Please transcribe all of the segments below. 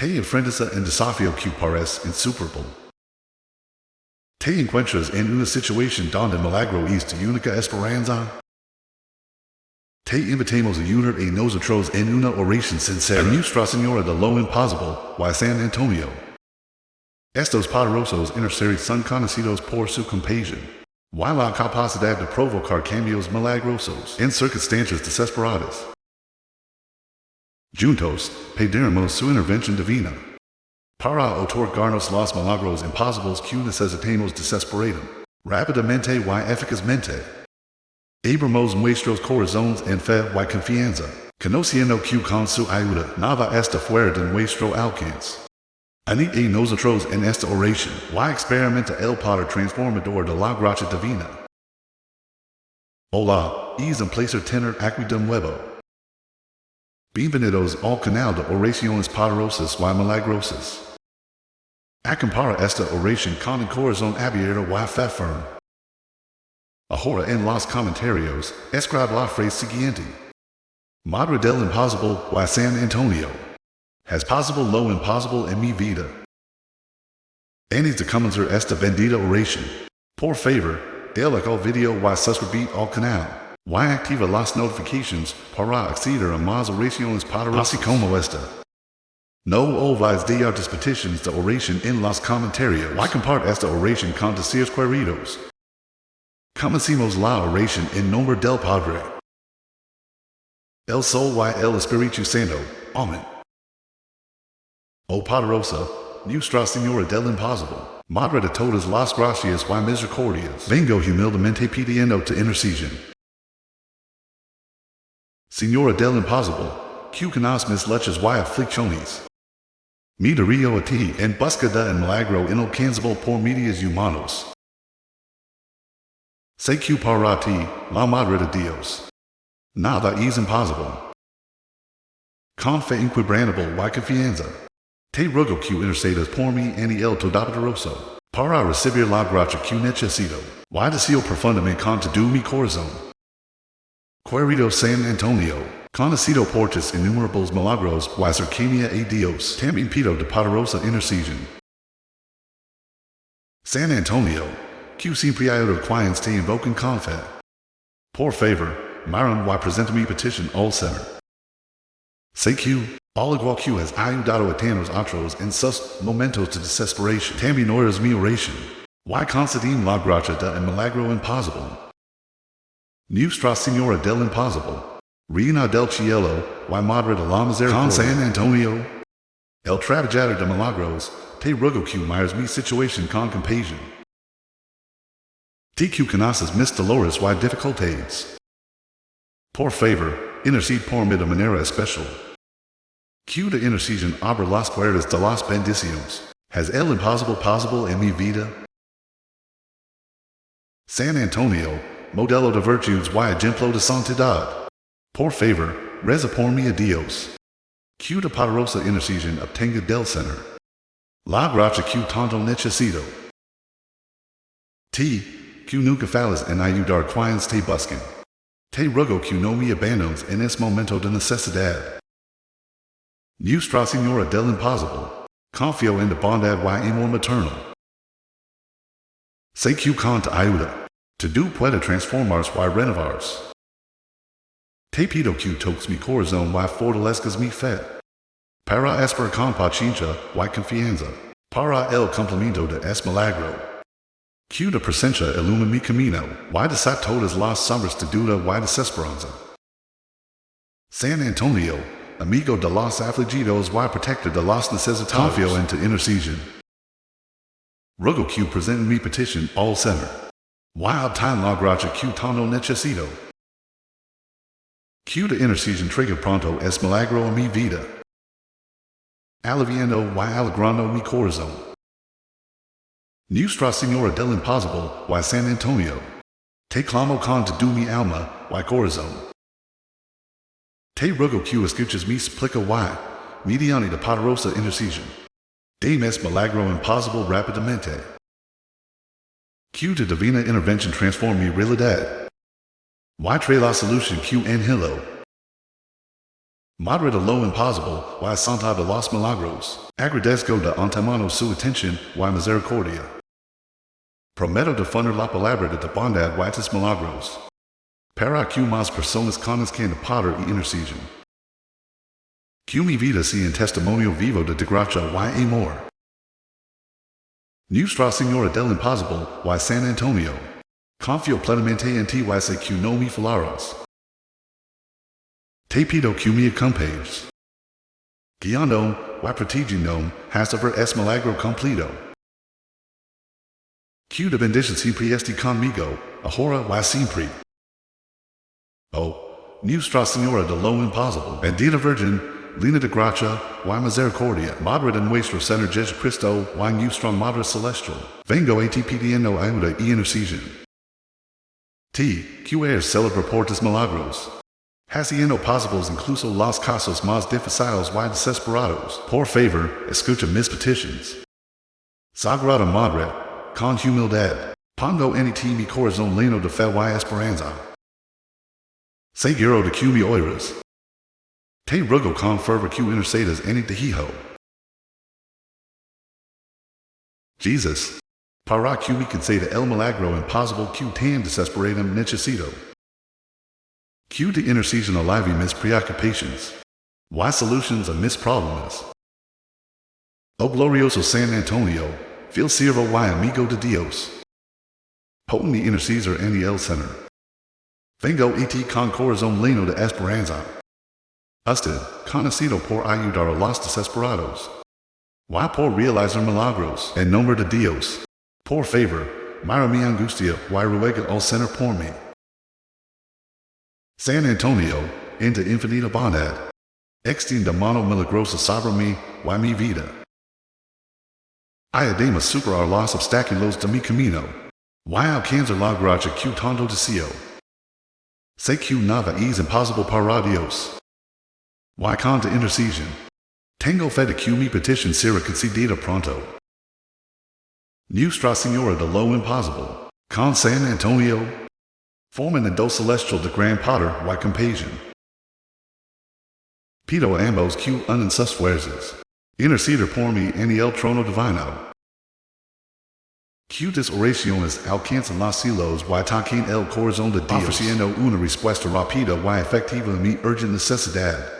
Te enfrentas en desafío que parece insuperable. Te encuentras en una situación donde milagro es tu única esperanza. Te invitamos a unir a nosotros en una oración sincera. Nuestra Señora de lo Imposible, y San Antonio. Estos poderosos intercesores son conocidos por su compasión, y la capacidad de provocar cambios milagrosos en circunstancias desesperadas. Juntos, pediremos su intervención divina para otorgarnos los milagros imposibles que necesitamos rápidamente y eficazmente. Abramos nuestros corazones en fe y confianza, conociendo que con su ayuda nada está fuera de nuestro alcance. Anid a nosotros en esta oración, y experimenta el poder transformador de la gracia divina. Hola, es un placer tener aquí de nuevo. Bienvenidos al canal de oraciones poderosas y milagrosas. Acompara esta oración con el corazón abierto y fe firme. Ahora en los comentarios, escribe la frase siguiente. Madre del Imposible y San Antonio. Has possible lo imposible en mi vida. Antes de comenzar esta bendita oración, por favor, dale like al video y suscribir al canal, y activa las notifications para acceder a más oraciones poderosas así como esta. No olvides dejar tus peticiones de oración en los comentarios y comparte esta oración con tus seres queridos. Comencemos la oración en nombre del Padre, el Sol y el Espíritu Santo. Amén. Oh poderosa, Nuestra Señora del Imposible, Madre de todas las gracias y misericordias, vengo humildemente pidiendo tu intercesión. Señora del Imposible, que conoces mis luchas y aflicciones. Me dirijo a ti en busca de un milagro inalcanzable por medios humanos. Sé que para ti, la Madre de Dios, nada es imposible. Con fe inquebrantable y confianza, te ruego que intercedas por mí en el Todopoderoso, para recibir la gracia que necesito, y deseo profundamente con todo mi corazón. Querido San Antonio, conocido por tus innumerables milagros y cercanía a Dios, también pido de poderosa intercesión. San Antonio, que siempre hay quienes te invocan con fe. Por favor, miran y presenta mi petición al Señor. Sé que, al igual que has ayudado a tantos otros en sus momentos de desesperación, también oras mi oración, y concedim la gracia de un milagro imposible. Nuestra Señora del Imposible, Reina del Cielo, y Madre de la Misericordia, con San Antonio, el trabajador de milagros, te ruego que mires mi situación con compasión. Te que conoces mis dolores y dificultades. Por favor, intercede por mí de manera especial. Que de intercesión abra las puertas de las bendiciones. ¿Has el imposible posible en mi vida? San Antonio, modelo de virtudes y ejemplo de santidad. Por favor, reza por mí a Dios. Que de poderosa intercesión obtenga del Señor la gracia que tanto necesito. Que nunca falles en ayudar quienes te buscan. Te ruego que no me abandones en este momento de necesidad. Nuestra Señora del Imposible, confío en la bondad y amor materno. Sé que con tu ayuda, todo puede transformarse y renovarse. Te pido que toques mi corazón y fortalezcas mi fe, para esperar con paciencia y confianza, para el cumplimiento de este milagro. Que de presencia ilumine mi camino, y desat todas las sombras de duda y desesperanza. San Antonio, amigo de los afligidos y protector de los necesitados, confío en tu intercesión. Ruego que presente mi petición al Señor, y obtain la gracia que tanto necesito. Que de intercesión traiga pronto es milagro en mi vida, aliviando y alegrando mi corazón. Nuestra Señora del Imposible y San Antonio, te clamo con todo mi alma y corazón. Te ruego que escuches mi súplica y, mediante la poderosa intercesión, dame este milagro imposible rápidamente. Que tu divina intervención transforme mi realidad, y trae la solución que anhelo. Madre de lo imposible, y Santa de los Milagros. Agradezco de antemano su atención, y misericordia. Prometo defender la palabra de bondad y tus milagros. Para que más personas conozcan el poder y intercesión. Que mi vida sea un testimonio vivo de gracia y amor. Nuestra Señora del Imposible, y San Antonio. Confío plenamente en ti y sé que no me fallarás. Te pido que me acompañes. Guiando y protegiendo hasta ver es milagro completo. Que de bendición siempre esté conmigo, ahora y siempre. Oh, Nuestra Señora de lo Imposible, bendita Virgen, Lina de gracia y misericordia, Madre de nuestro Señor Jesucristo y Nuestra Madre Celestial, vengo a ti pidiendo ayuda y intercesión. Ti, que eres célebre por tus milagros, haciendo posibles incluso los casos más difíciles y desesperados, por favor, escucha mis peticiones. Sagrada Madre, con humildad, pongo en ti mi corazón lleno de fe y esperanza. Seguro de que me oirás. Te ruego con fervor que intercedas en ti hijo. Jesus, para que me conceda el milagro imposible que tan desesperado necesito. Que de intercesión alivie mis preocupaciones. Y solutions a mis problemas. Oh glorioso San Antonio, fiel siervo y amigo de Dios. Potente intercesor en el Señor. Vengo a ti con corazón lleno de esperanza. Usted, conocido por ayudar a los desesperados. Y por realizar milagros en nombre de Dios. Por favor, mira mi angustia y ruega al Señor por mí. San Antonio, en tu infinita bondad, extiende mano milagrosa sobre mí y mi vida. Ayúdame a superar los obstáculos de mi camino, y alcanzar la gracia que tanto deseo. Sé que nada es imposible para Dios. Y con tu intercesión, tengo fe de que mi petición será concedida pronto. Nuestra Señora de lo Imposible, con San Antonio, forman el dos celestial de gran poder y compasión. Pido a ambos que unan sus fuerzas, interceder por mí en el trono divino. Que tus oraciones alcancen los cielos y toquen el corazón de Dios, ofreciendo una respuesta rápida y efectiva a mi urgente necesidad.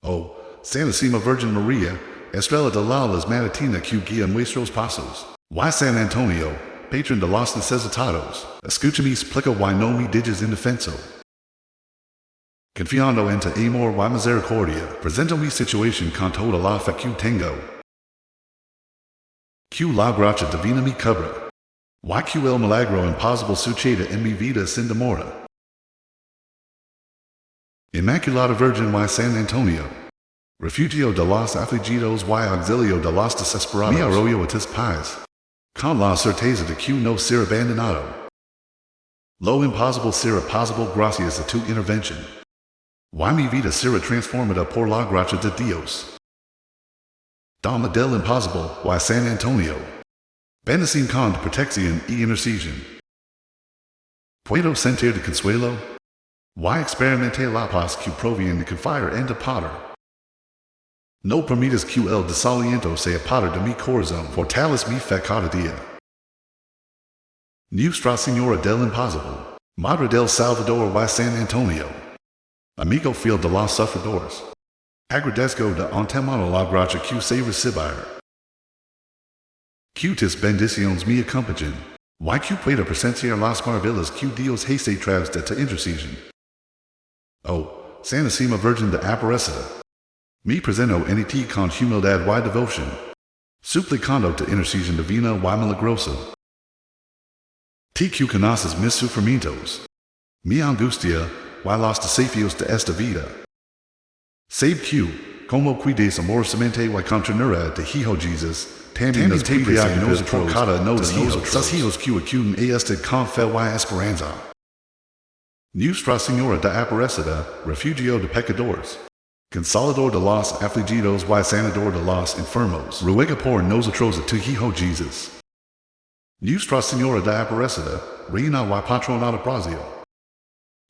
Oh, Santísima Virgen María, estrella de la luz matutina que guía nuestros pasos. Y San Antonio, patron de los necesitados, escucha mi súplica y no me dejes indefenso. Confiando en tu amor y misericordia, presento mi situación con toda la fe que tengo. Que la gracia divina me cubra. Y que el milagro imposible suceda en mi vida sin demora. Inmaculada Virgen y San Antonio, refugio de los afligidos y auxilio de los desesperados, me arroyo a tus pies, con la certeza de que no será abandonado. Lo imposible será posible gracias a tu intervención. Y mi vida será transformada por la gracia de Dios. Dama del Imposible y San Antonio, bendición con protección y intercesión. Puedo sentir de consuelo, y experimentar la paz que proviene de confiar en tu poder. No permitas que el desaliento sea parte de mi corazón, fortalece mi fe cada día. Nuestra Señora del Imposible, Madre del Salvador y San Antonio, amigo fiel de los sufridores, agradezco de antemano la gracia que sé recibir. Que tus bendiciones me acompañen, y que pueda presenciar las maravillas que Dios hace través de tu intercesión. Oh, Santísima Virgen de Aparecida, me presento en ti con humildad y devoción, suplicando tu intercesión divina y milagrosa. Ti que conoces mis sufrimientos, mi angustia y los desafíos de esta vida. Sabe que, como cuides amorosamente y con ternura de Hijo Jesus, también nos te preocupes por cada uno de nosotros, sus hijos que acuden a este con fe y esperanza. Nuestra Señora de Aparecida, refugio de pecadores, consolador de los afligidos y sanador de los enfermos, ruega por nosotros a tu Hijo Jesus. Nuestra Señora de Aparecida, reina y patrona de Brasil,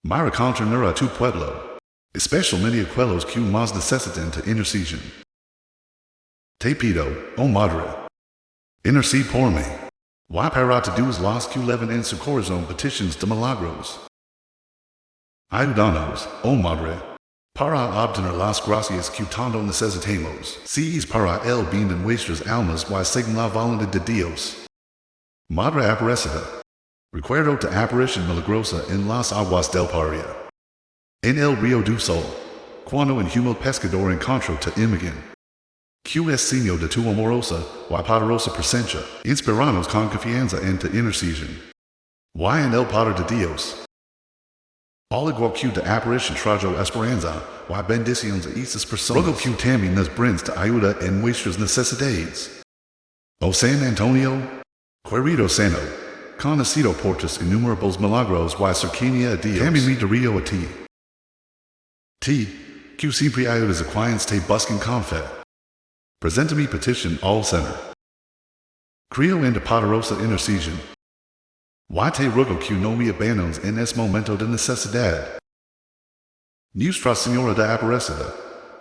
mira con ternura a tu pueblo, especialmente aquellos que más necesitan de intercesión. Te pido, oh Madre, intercede por mí. Y para todos los que llevan en su corazón peticiones de milagros. Ayúdanos, oh Madre, para obtener las gracias que tanto necesitamos. Si es para el bien de nuestras almas y según la voluntad de Dios. Madre Aparecida, recuerdo tu aparición milagrosa en las aguas del Paria. En el río du Sol, cuando un humilde pescador encontró tu imagen. Que es signo de tu amorosa y poderosa presencia, inspiranos con confianza en tu intercesión. Y en el poder de Dios. Al igual que tu aparición trajo esperanza y bendiciones a estas personas, ruego que también nos brindes tu ayuda en nuestras necesidades. O San Antonio, querido sano, conocido por tus innumerables milagros y cercanía a Dios, también me dirijo a ti. Que siempre ayudas a quienes te buscan con fe. Presenta mi petición al Señor. Creo en tu poderosa intercesión. Y te ruego que no me abandones en este momento de necesidad. Nuestra Señora de Aparecida,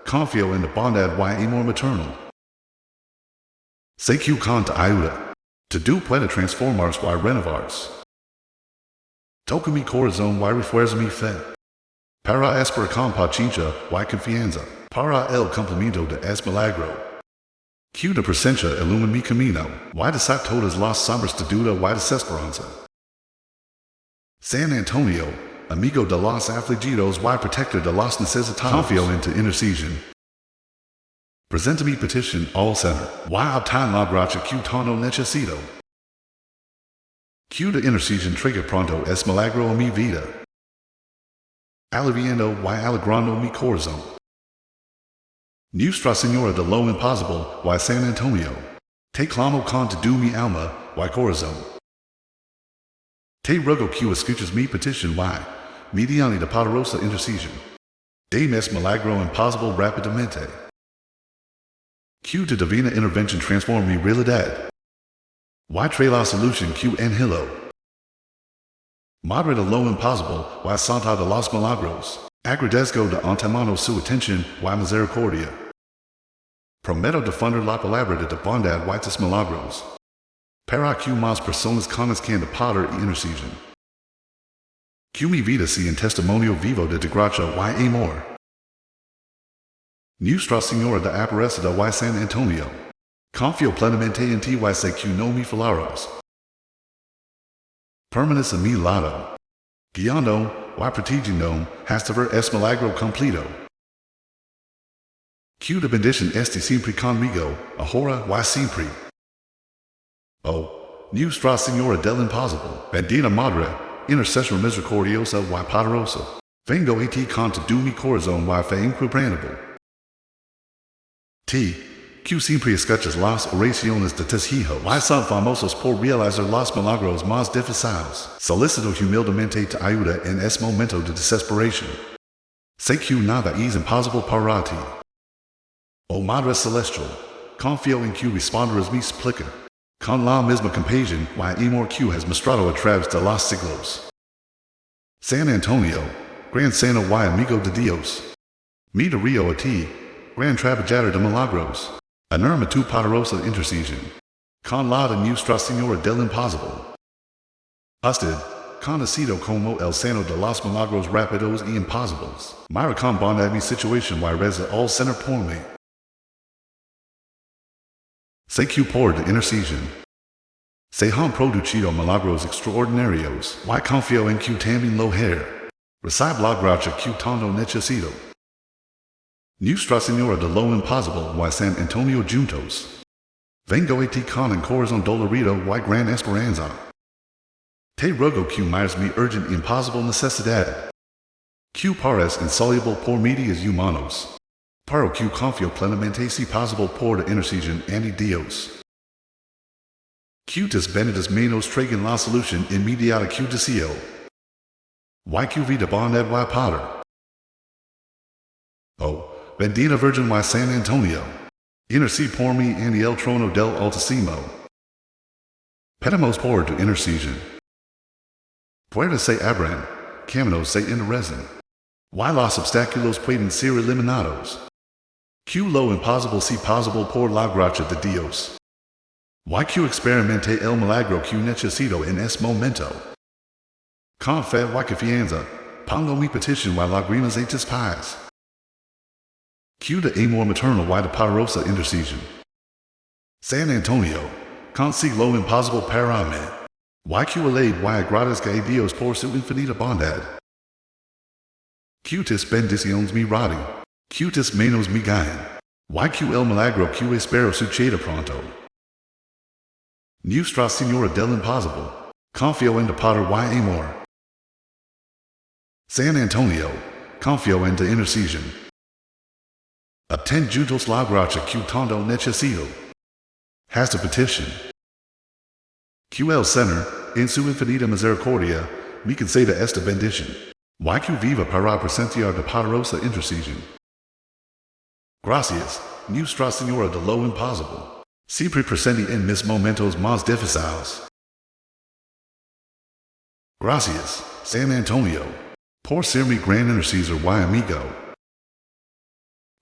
confío en tu bondad y amor maternal. Sé que con tu ayuda, tú puedes transformarse y renovarse. Toca mi corazón y refuerza mi fe. Para esperar con paciencia y confianza, para el cumplimiento de este milagro. Que tu presencia ilumine mi camino, y desata todas las sombras de duda y desesperanza. San Antonio, amigo de los afligidos y protector de los necesitados, confío en tu intercesión. Presenta mi petición al Señor, y obtén la gracia que tanto necesito. Que tu intercesión traiga pronto este milagro a mi vida, aliviando y alegrando mi corazón. Nuestra Señora de lo Imposible y San Antonio, te clamo con todo mi alma y corazón. Te ruego que escuches mi petición y, mediante la poderosa intercesión, dame este milagro imposible rápidamente. Que tu divina intervención transforme mi realidad. Y trae la solución que anhelo. Madre de lo Imposible y Santa de los Milagros, agradezco de antemano su atención y misericordia. Prometo difundir la palabra de tu bondad y tus milagros. Para que más personas conozcan tu poder y intercesión. Que mi vida sea un testimonio vivo de tu gracia y amor. Nuestra Señora de Aparecida y San Antonio, confío plenamente en ti y sé que no me fallarás. Permanece a mi lado, guiando y protegiendo hasta ver este milagro completo. Que tu bendición esté siempre conmigo, ahora y siempre. Oh, Nuestra Señora del Imposible, bendita Madre, intercesora misericordiosa y poderosa, vengo a ti con todo mi corazón y fe inquebrantable. Que siempre escuchas las oraciones de tus hijos y son famosos por realizar los milagros más difíciles. Solicito humildemente tu ayuda en este momento de desesperación. Sé que nada es imposible para ti. Oh Madre Celestial, confío en que responderás mi súplica, con la misma compasión y amor que has mostrado a través de los siglos. San Antonio, gran sano y amigo de Dios, me dirijo a ti, gran trabajador de milagros, enorme tu poderosa intercesión, con la de Nuestra Señora del Imposible. Usted, conocido como el sano de los milagros rápidos y imposibles, mira con bondad mi situación y reza al Señor por mí. Sé que por tu intercesión se han producido milagros extraordinarios y confío en que también lo haré. Recibe la gracia que tanto necesito. Nuestra Señora de lo Imposible y San Antonio juntos. Vengo a ti con un corazón dolorido y gran esperanza. Te ruego que mires mi urgent imposible necesidad. Que pares insoluble por medios humanos. Pero que confío plenamente si posible por la intercesión ante Dios. Que tus benditas manos traigan la solución inmediata que deseo. Y que vida bondad y poder. Oh, bendita Virgen y San Antonio, intercede por mí ante el trono del Altísimo. Pedimos por tu intercesión. Puertas se abran, caminos se enderecen. Why los obstáculos pueden ser eliminados? Q lo imposible si posible por la gracia de Dios. Why Q experimente el milagro que necesito en este momento. Con fe y confianza, pongo mi petición y lágrimas a tus pies. Q de amor maternal y de poderosa intercesión. San Antonio, consigo lo imposible para mí. Why Q alade y agradezca a Dios por su infinita bondad. Q tis bendiciones mi radi. Q tis menos mi gain. Why Q el milagro Q espero suceda pronto. Nuestra Señora del Imposible. Confío en tu poder y amor. San Antonio, confío en tu intercesión. Obtén juntos la gracia que tanto necesito. Hasta petition. Q el Señor, en su infinita misericordia, me conceda esta bendición. Y Q viva para presenciar tu poderosa intercesión. Gracias, Nuestra Señora de lo Imposible. Siempre presente en mis momentos más difíciles. Gracias, San Antonio, por ser mi gran intercesor y amigo.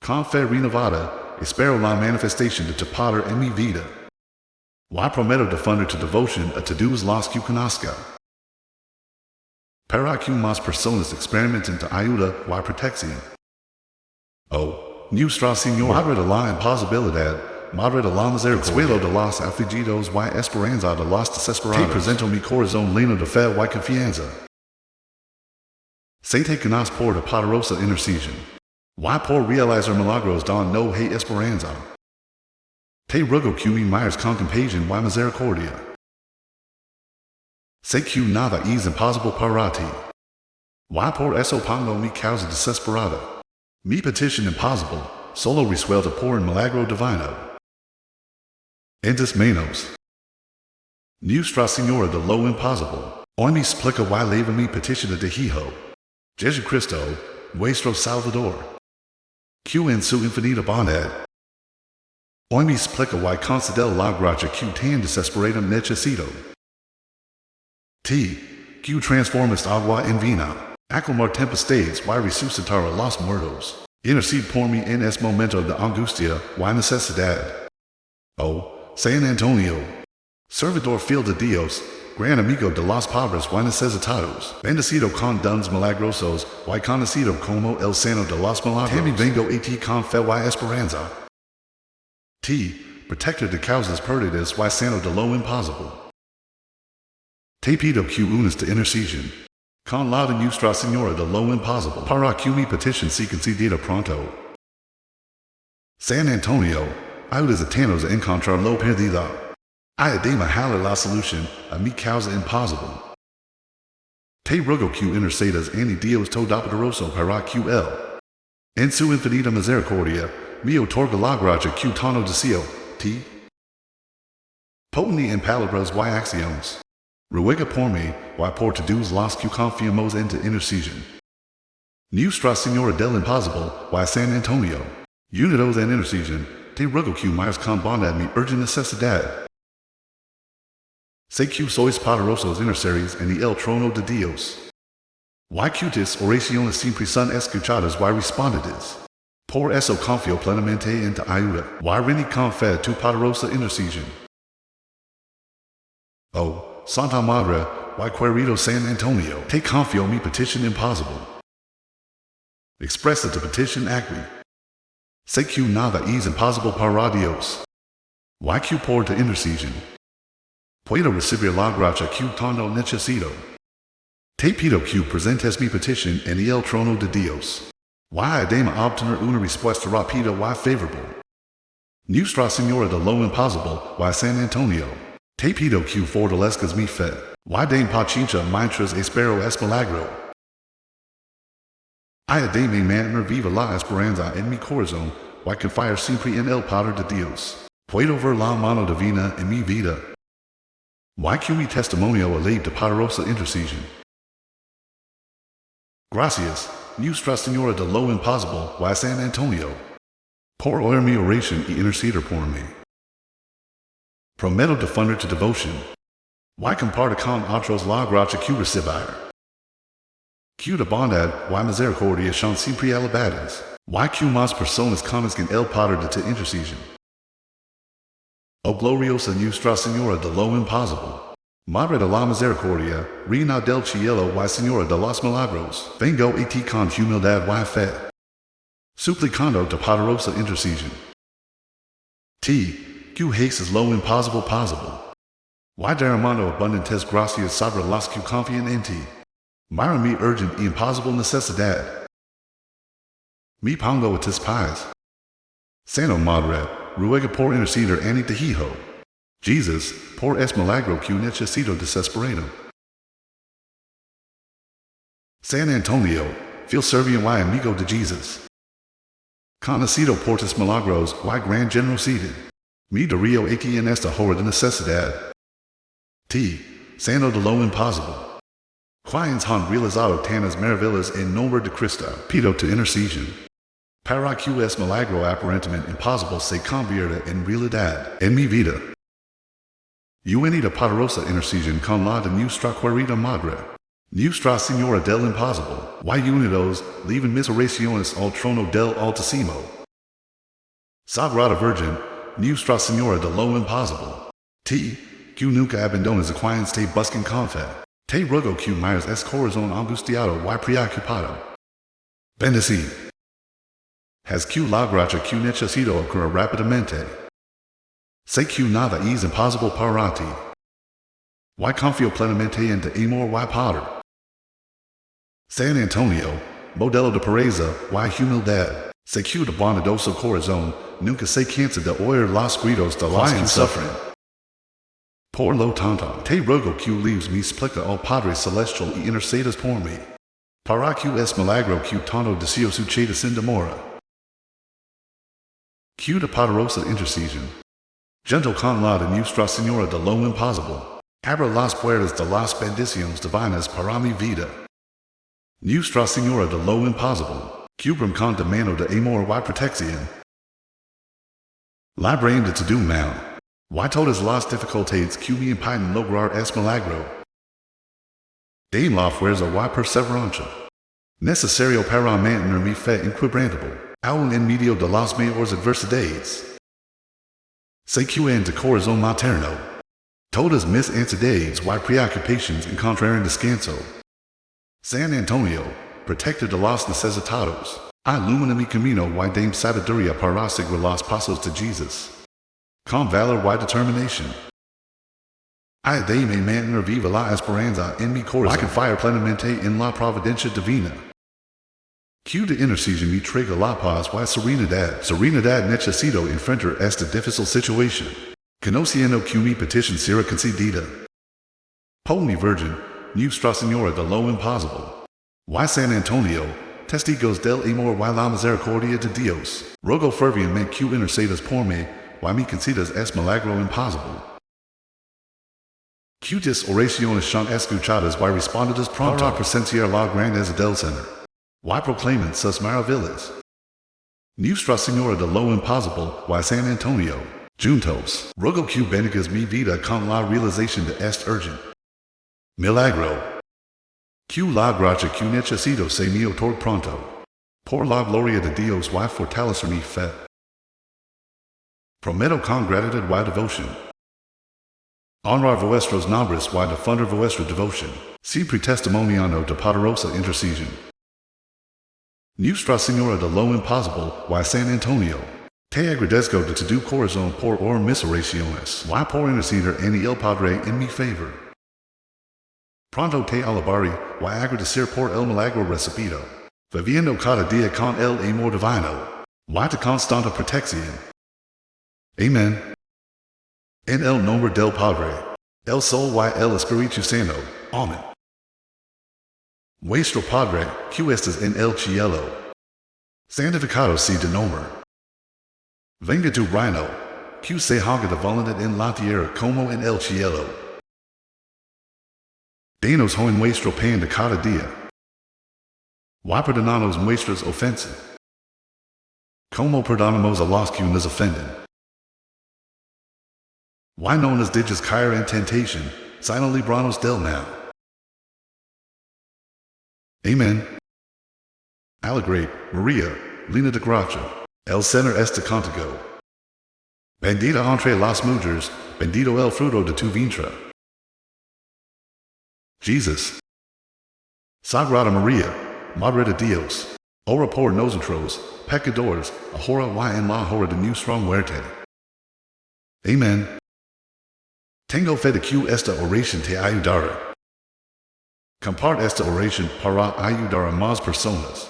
Con fe renovada, espero la manifestación de tu poder en mi vida. Y prometo defender tu devoción a todos los que conozca. Para que más personas experimenten tu ayuda y protección. Oh, Nuestra Señora, Madre de la Imposibilidad, Madre de la Misericordia, Consuelo de los afligidos y esperanza de los desesperados, te presento mi corazón lleno de fe y confianza. Se te conoce por tu poderosa intercesión. Y por realizar milagros don no hay esperanza. Te ruego que me mires con compasión y misericordia. Sé que nada es imposible para ti. Y por eso pongo mi causa desesperada. Mi petición imposible, solo resuelta por un milagro divino. En tus manos. Nuestra Señora de lo Imposible, hoy me explica y leva mi petición de Hijo. Jesucristo, nuestro Salvador. Que en su infinita bondad. Hoy me explica y concede la gracia que tan desesperada necesito. Que transformas agua en vino, acalmar tempestades y resucitar a los muertos. Intercede por mí en este momento de angustia y necesidad. Oh, San Antonio, servidor fiel de Dios, gran amigo de los pobres y necesitados, bendecido con dones milagrosos y conocido como el sano de los milagros. También vengo a ti con fe y esperanza. Protector de causas perdidas y sano de lo imposible. Te pido que unas de intercesión, con la de Nuestra Señora de lo Imposible, para que mi petición sea concedida pronto. San Antonio, ayudas a tanos a encontrar lo perdido. Ayúdame a hallar la solución a mi causa imposible. Te ruego que intercedas en Dios Todopoderoso para que Él, en su infinita misericordia, me otorga la gracia que tanto deseo. Potente en palabras y acciones. Ruega por mí y por todos los que confiamos en tu intercesión. Nuestra Señora del Imposible y San Antonio, unidos en intercesión, te ruego que mires con bondad mi urgente necesidad. Sé que sois poderosos intercesores en el trono de Dios. Y que tus oraciones siempre son escuchadas y respondidas. Por eso confío plenamente en tu ayuda y rení con fe tu poderosa intercesión. Oh, Santa Madre y querido San Antonio, te confío mi petición imposible. Expresa tu petición aquí. Sé que nada es imposible para Dios. Y que por tu intercesión puedo recibir la gracia que tanto necesito. Te pido que presentes mi petición en el trono de Dios. Y ayúdame a obtener una respuesta rápida y favorable. Nuestra Señora de lo Imposible y San Antonio, te pido que fortalezcas mi fe. Y dame paciencia mientras espero este milagro. Ayúdame a mantener viva la esperanza en mi corazón y confiar siempre en el poder de Dios. Puedo ver la mano divina en mi vida. Y que mi testimonio alabe tu poderosa intercesión. Gracias, Nuestra Señora de lo Imposible y San Antonio, por oír mi oración y interceder por mí. Prometo defender tu devoción. Y compartir con otros la gracia que recibir. Q de bondad, y misericordia son siempre alabadas. Y Q más personas comes en el poder de tu intercesión. O gloriosa Nuestra Señora de lo imposible. Madre de la misericordia, reina del cielo y Señora de los milagros, vengo a ti con humildad y fe. Suplicando tu poderosa intercesión. T. Q haces lo imposible possible. Y derramando abundantes gracias sobre los que confían en ti. Mira mi urgent y imposible necesidad. Me pongo a tus pies. Sano Madre, ruega por interceder ani te hijo. Jesus, por es milagro que necesito desesperado. San Antonio, fiel servio y amigo de Jesus. Conocido por tus milagros y gran generosidad. Me darío a ti en esta hora de necesidad. T. Sano de lo imposible. Quienes han realizado tanas maravillas en nombre de Cristo. Pido tu intercesión. Para que es milagro aparentemente imposible se convierta en realidad en mi vida. Unida poderosa intercesión con la de Nuestra querida Madre. Nuestra Señora del Imposible. Y unidos, lleven mis oraciones al trono del Altísimo. Sagrada Virgen, Nuestra Señora de lo Imposible. T. Que nunca abandones a quienes te buscan con fe. Te ruego que mires es corazón angustiado y preocupado. Bendecid. Has que la gracia que necesito ocurrir rápidamente. Sé que nada es imposible para ti. Y confío plenamente en tu amor y poder. San Antonio, modelo de pureza y humildad. Sé que de bondadoso corazón nunca se cansa de oír los gritos de los que sufren. Por lo tanto, te ruego que leaves mi explica al Padre Celestial y intercedas por mí. Para que es milagro que tanto deseo suceda sin demora. Q de poderosa intercesión. Gentle con la de Nuestra Señora de lo Imposible. Abra las puertas de las bendiciones divinas para mi vida. Nuestra Señora de lo Imposible. Cubram con de mano de amor y protección. Librame de todo mal. Y todas las dificultades que me impiden lograr es milagro. Dame la fuerza y perseverancia. Necesario para mantener mi fe inquebrantable, aún en medio de las mayores adversidades. Sé que en tu corazón materno. Todas mis ansiedades y preocupaciones encontrarán descanso. San Antonio, protector de los necesitados, ilumina mi camino y dame sabiduría para seguir los pasos de Jesus. Con valor y determinación. Dame mantener viva la esperanza en mi corazón. I confío plenamente en la providencia divina. Q de intercesión me traiga la paz y serenidad. Serenidad necesito enfrentar esta difícil situación. Conociendo que mi petición será concedida. Por mi Virgen, Nuestra Señora de lo Imposible. Y San Antonio, testigos del amor y la misericordia de Dios. Ruego fervientemente que intercedas por mí, y me concedas es milagro imposible. Que tus oraciones son escuchadas y respondidas pronto para presenciar la grandeza del Señor. Y proclamen sus maravillas. Nuestra Señora de lo Imposible y San Antonio, juntos, ruego que bendigas mi vida con la realización de este urgent milagro. Que la gracia que necesito se me otorgue pronto. Por la gloria de Dios y fortalecer mi fe. Prometo con gratitud y devoción. Honrar vuestros nombres y difundir vuestra devoción. Siempre testimoniando de poderosa intercesión. Nuestra Señora de lo Imposible y San Antonio. Te agradezco de todo corazón por oír mis oraciones y por interceder en el Padre en mi favor. Pronto te alabaré y agradecer por el milagro recibido. Viviendo cada día con el amor divino y de constante protección. Amén. En el nombre del Padre, el Sol y el Espíritu Santo. Amén. Nuestro Padre, que estás en el cielo. Santificado sea tu nombre. Venga tu reino, que se haga tu voluntad en la tierra como en el cielo. Danos hoy nuestro pan de cada día. Y perdonanos nuestras ofensas, como perdonamos a los que nos ofenden. Y no nos dejes caer en tentación, sino libranos del mal. Amen. Alegría, María, Lina de Gracia, el Señor este contigo. Bendita entre las mujeres, bendito el fruto de tu vientre. Jesus. Sagrada María, Madre de Dios, ora por nosotros, pecadores, ahora y en la hora de nuestra muerte. Amen. Tengo fe de que esta oración te ayudará. Comparte esta oración para ayudar a más personas.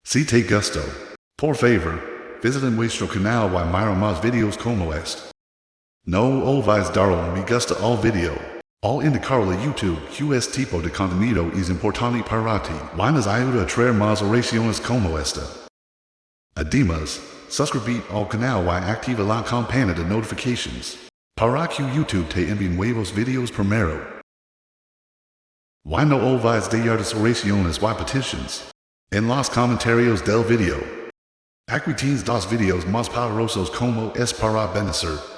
Si te gustó, por favor, visita nuestro canal y mira más videos como este. No olvides dar un me gusta al video. Al indicarle YouTube que este tipo de contenido es importante para ti. Y nos ayuda a traer más oraciones como esta. Además, suscríbete al canal y activa la campana de notifications. Para que YouTube te envíe nuevos videos primero. Y no olvides dejar tus oraciones y peticiones en los comentarios del video. Aquí tienes dos videos más poderosos como es para bendecir.